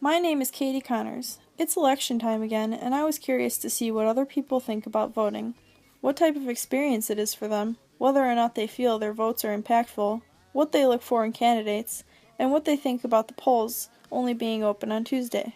My name is Katie Connors. It's election time again, and I was curious to see what other people think about voting, what type of experience it is for them, whether or not they feel their votes are impactful, what they look for in candidates, and what they think about the polls only being open on Tuesday.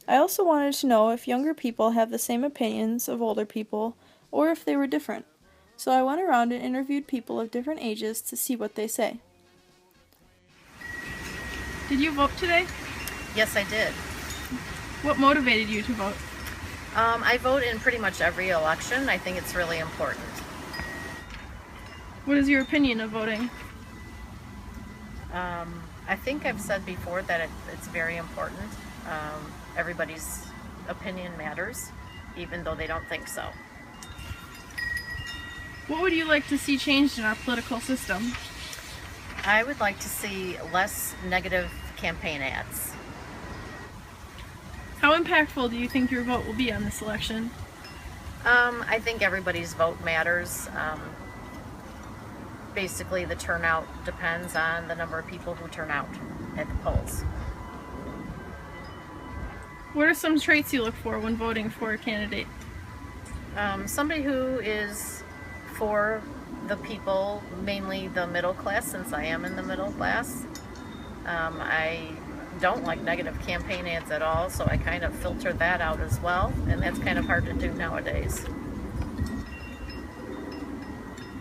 I also wanted to know if younger people have the same opinions of older people, or if they were different. So I went around and interviewed people of different ages to see what they say. Did you vote today? Yes, I did. What motivated you to vote? I vote in pretty much every election. I think it's really important. What is your opinion of voting? I think I've said before that it's very important. Everybody's opinion matters, even though they don't think so. What would you like to see changed in our political system? I would like to see less negative campaign ads. How impactful do you think your vote will be on this election? I think everybody's vote matters. Basically, the turnout depends on the number of people who turn out at the polls. What are some traits you look for when voting for a candidate? Somebody who is for the people, mainly the middle class, since I am in the middle class. I don't like negative campaign ads at all, so I kind of filter that out as well, and that's kind of hard to do nowadays.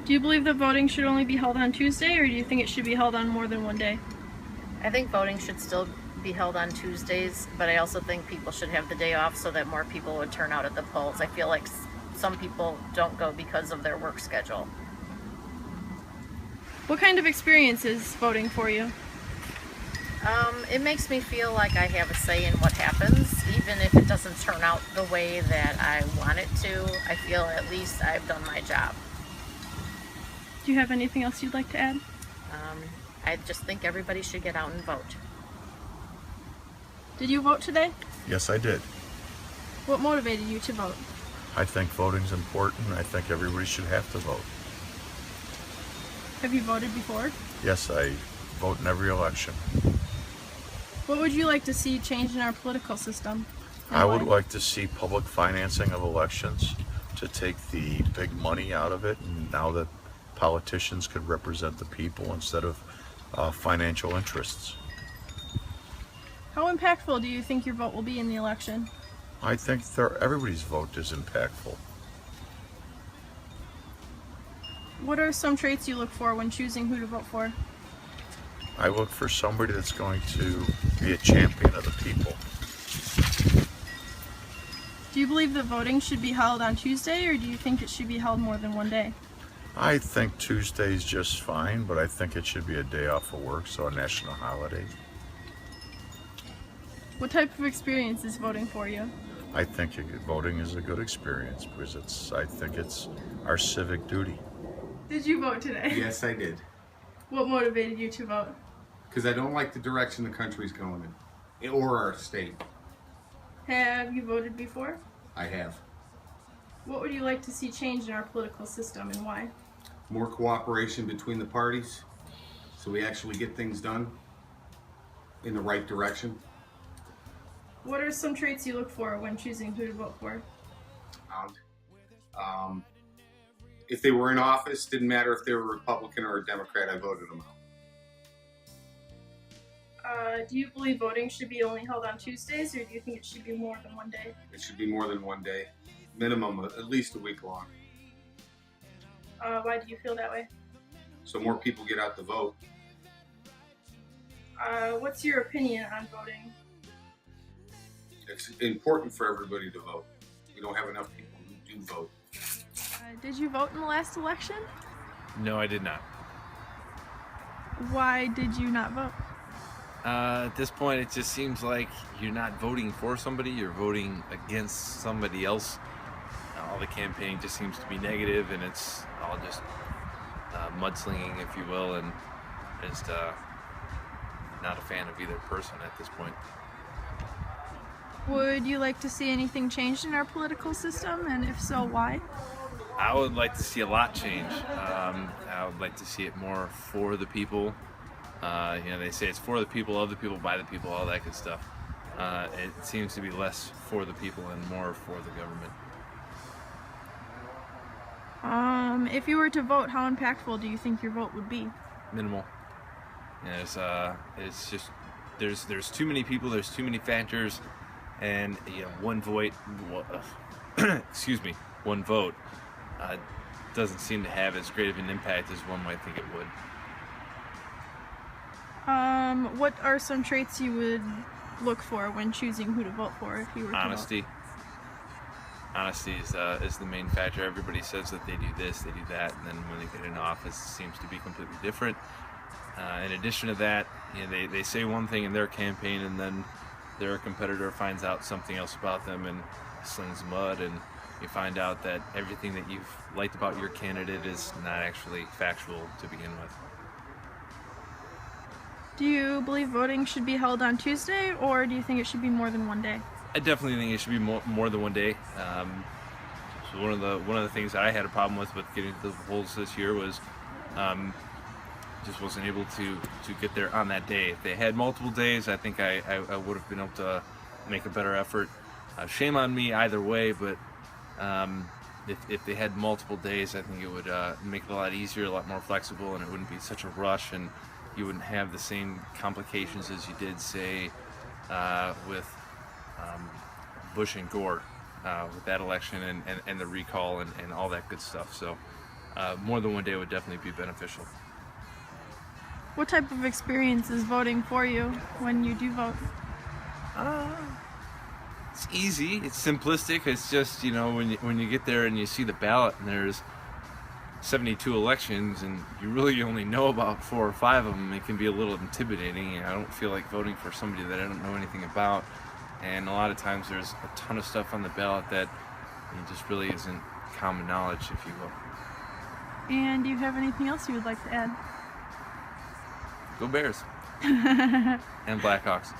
Do you believe that voting should only be held on Tuesday, or do you think it should be held on more than one day? I think voting should still be held on Tuesdays, but I also think people should have the day off so that more people would turn out at the polls. I feel like some people don't go because of their work schedule. What kind of experience is voting for you? It makes me feel like I have a say in what happens, even if it doesn't turn out the way that I want it to. I feel at least I've done my job. Do you have anything else you'd like to add? I just think everybody should get out and vote. Did you vote today? Yes, I did. What motivated you to vote? I think voting's important. I think everybody should have to vote. Have you voted before? Yes, I vote in every election. What would you like to see changed in our political system? I would like to see public financing of elections to take the big money out of it, and now that politicians could represent the people instead of financial interests. How impactful do you think your vote will be in the election? I think everybody's vote is impactful. What are some traits you look for when choosing who to vote for? I look for somebody that's going to be a champion of the people. Do you believe that voting should be held on Tuesday, or do you think it should be held more than one day? I think Tuesday's just fine, but I think it should be a day off of work, so a national holiday. What type of experience is voting for you? I think voting is a good experience because I think it's our civic duty. Did you vote today? Yes, I did. What motivated you to vote? Because I don't like the direction the country's going in, or our state. Have you voted before? I have. What would you like to see changed in our political system, and why? More cooperation between the parties so we actually get things done in the right direction. What are some traits you look for when choosing who to vote for? If they were in office, didn't matter if they were a Republican or a Democrat, I voted them out. Do you believe voting should be only held on Tuesdays, or do you think it should be more than one day? It should be more than one day, minimum at least a week long, Why do you feel that way? so more people get out to vote. What's your opinion on voting? It's important for everybody to vote. We don't have enough people who do vote. Did you vote in the last election? No, I did not. Why did you not vote? At this point, it just seems like you're not voting for somebody, you're voting against somebody else. All the campaigning just seems to be negative, and it's all just mudslinging, if you will, and just not a fan of either person at this point. Would you like to see anything changed in our political system, and if so, why? I would like to see a lot change. I would like to see it more for the people. They say it's for the people, of the people, by the people, all that good stuff. it seems to be less for the people and more for the government. If you were to vote, how impactful do you think your vote would be? Minimal. And it's just there's too many people, there's too many factors, and one vote, one vote doesn't seem to have as great of an impact as one might think it would. What are some traits you would look for when choosing who to vote for if you were to Honesty. Honesty is the main factor. Everybody says that they do this, they do that, and then when they get in office, it seems to be completely different. In addition to that, they say one thing in their campaign, and then their competitor finds out something else about them and slings mud, and you find out that everything that you've liked about your candidate is not actually factual to begin with. Do you believe voting should be held on Tuesday, or do you think it should be more than one day? I definitely think it should be more than one day. So one of the things that I had a problem with getting to the polls this year was just wasn't able to get there on that day. If they had multiple days, I think I would have been able to make a better effort. Shame on me either way, but if they had multiple days, I think it would make it a lot easier, a lot more flexible, and it wouldn't be such a rush, and you wouldn't have the same complications as you did, say, with Bush and Gore with that election and the recall and all that good stuff. So more than one day would definitely be beneficial. What type of experience is voting for you when you do vote? It's easy. It's simplistic. It's just, when you get there and you see the ballot and there's 72 elections and you really only know about 4 or 5 of them, it can be a little intimidating. I don't feel like voting for somebody that I don't know anything about. And a lot of times there's a ton of stuff on the ballot that just really isn't common knowledge, if you will. And do you have anything else you would like to add? Go Bears. And Blackhawks.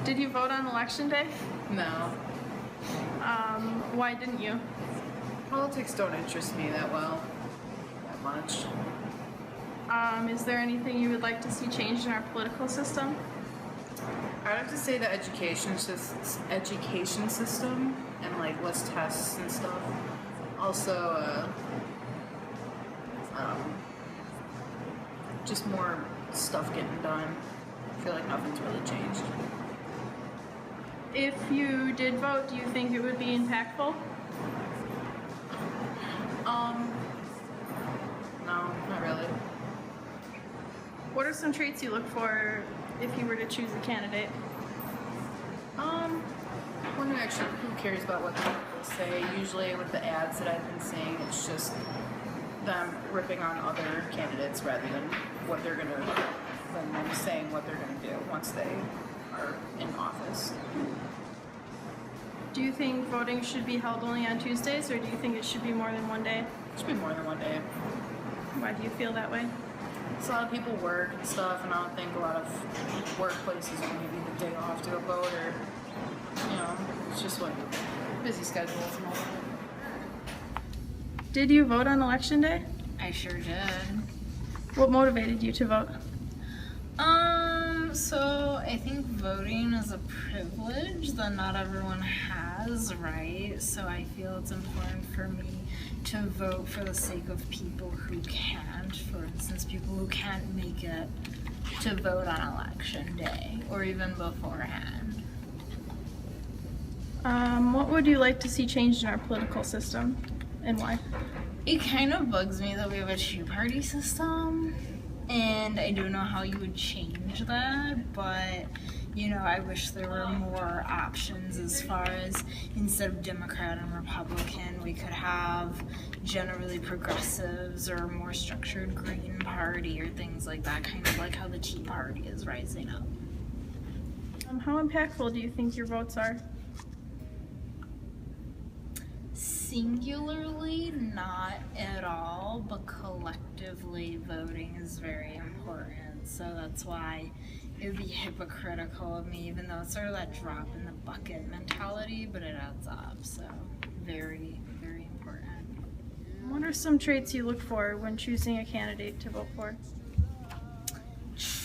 Did you vote on election day? No. Why didn't you? Politics don't interest me that much. Is there anything you would like to see changed in our political system? I'd have to say the education system and like less tests and stuff. Also, just more stuff getting done. I feel like nothing's really changed. If you did vote, do you think it would be impactful? No, not really. What are some traits you look for if you were to choose a candidate? Who cares about what the people say? Usually with the ads that I've been seeing, it's just them ripping on other candidates rather than them saying what they're gonna do once they are in office. Do you think voting should be held only on Tuesdays, or do you think it should be more than one day? It should be more than one day. Why do you feel that way? So a lot of people work and stuff, and I don't think a lot of workplaces will give you the day off to go vote, or it's just what busy schedules and all that. Did you vote on election day? I sure did. What motivated you to vote? So I think voting is a privilege that not everyone has, right? So I feel it's important for me to vote for the sake of people who can't. For instance, people who can't make it to vote on election day or even beforehand. What would you like to see changed in our political system, and why? It kind of bugs me that we have a two-party system, and I don't know how you would change that, but I wish there were more options as far as instead of Democrat and Republican, we could have generally progressives or more structured Green Party or things like that, kind of like how the Tea Party is rising up. How impactful do you think your votes are? Singularly, not at all, but collectively voting is very important. So that's why it would be hypocritical of me, even though it's sort of that drop in the bucket mentality, but it adds up. So very, very important. What are some traits you look for when choosing a candidate to vote for?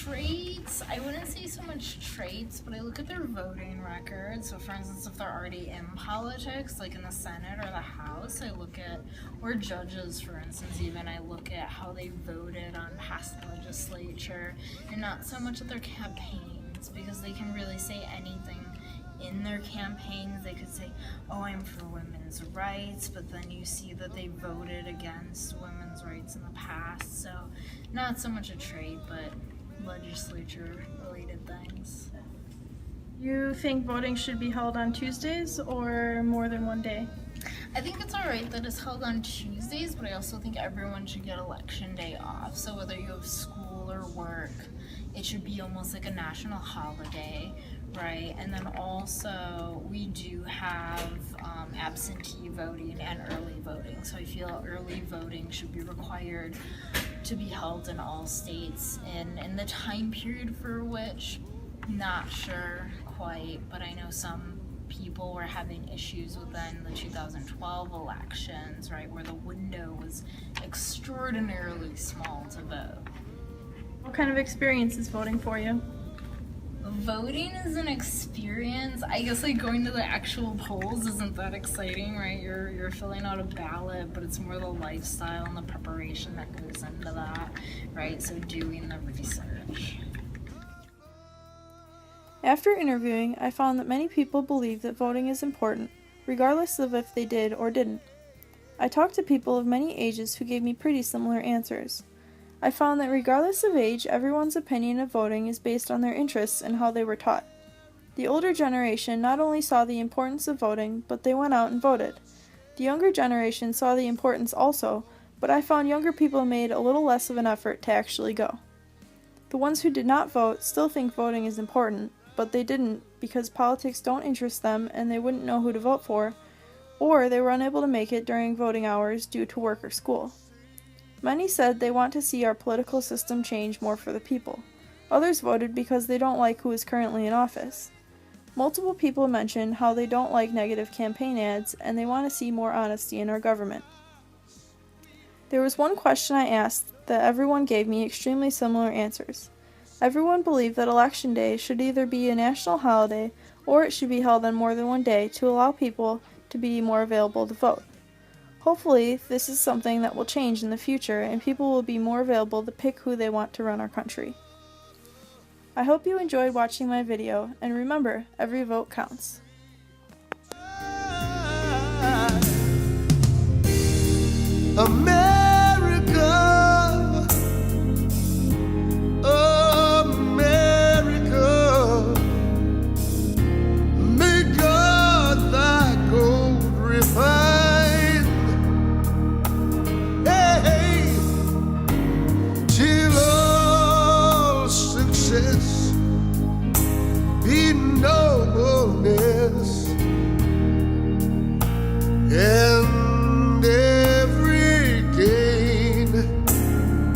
Traits, I wouldn't say so much traits, but I look at their voting record. So for instance, if they're already in politics, like in the Senate or the House, I look at, or judges for instance even, I look at how they voted on past legislature, and not so much at their campaigns, because they can really say anything in their campaigns. They could say, oh, I'm for women's rights, but then you see that they voted against women's rights in the past. So not so much a trait, but legislature related things. You think voting should be held on Tuesdays or more than one day? I think it's alright that it's held on Tuesdays, but I also think everyone should get election day off. So whether you have school or work, it should be almost like a national holiday, right? And then also we do have absentee voting and early voting. So I feel early voting should be required to be held in all states, and in the time period for which, not sure quite, but I know some people were having issues within the 2012 elections, right, where the window was extraordinarily small to vote. What kind of experience is voting for you? Voting is an experience. I guess like going to the actual polls isn't that exciting, right? You're filling out a ballot, but it's more the lifestyle and the preparation that goes into that, right? So doing the research. After interviewing, I found that many people believe that voting is important, regardless of if they did or didn't. I talked to people of many ages who gave me pretty similar answers. I found that regardless of age, everyone's opinion of voting is based on their interests and how they were taught. The older generation not only saw the importance of voting, but they went out and voted. The younger generation saw the importance also, but I found younger people made a little less of an effort to actually go. The ones who did not vote still think voting is important, but they didn't because politics don't interest them and they wouldn't know who to vote for, or they were unable to make it during voting hours due to work or school. Many said they want to see our political system change more for the people. Others voted because they don't like who is currently in office. Multiple people mentioned how they don't like negative campaign ads and they want to see more honesty in our government. There was one question I asked that everyone gave me extremely similar answers. Everyone believed that Election Day should either be a national holiday or it should be held on more than one day to allow people to be more available to vote. Hopefully, this is something that will change in the future and people will be more available to pick who they want to run our country. I hope you enjoyed watching my video, and remember, every vote counts. America, America, may God thy gold refine, hey, till all success be nobleness, and every gain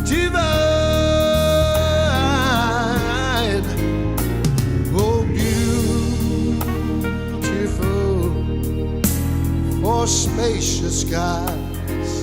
divine. Oh, beautiful for spacious skies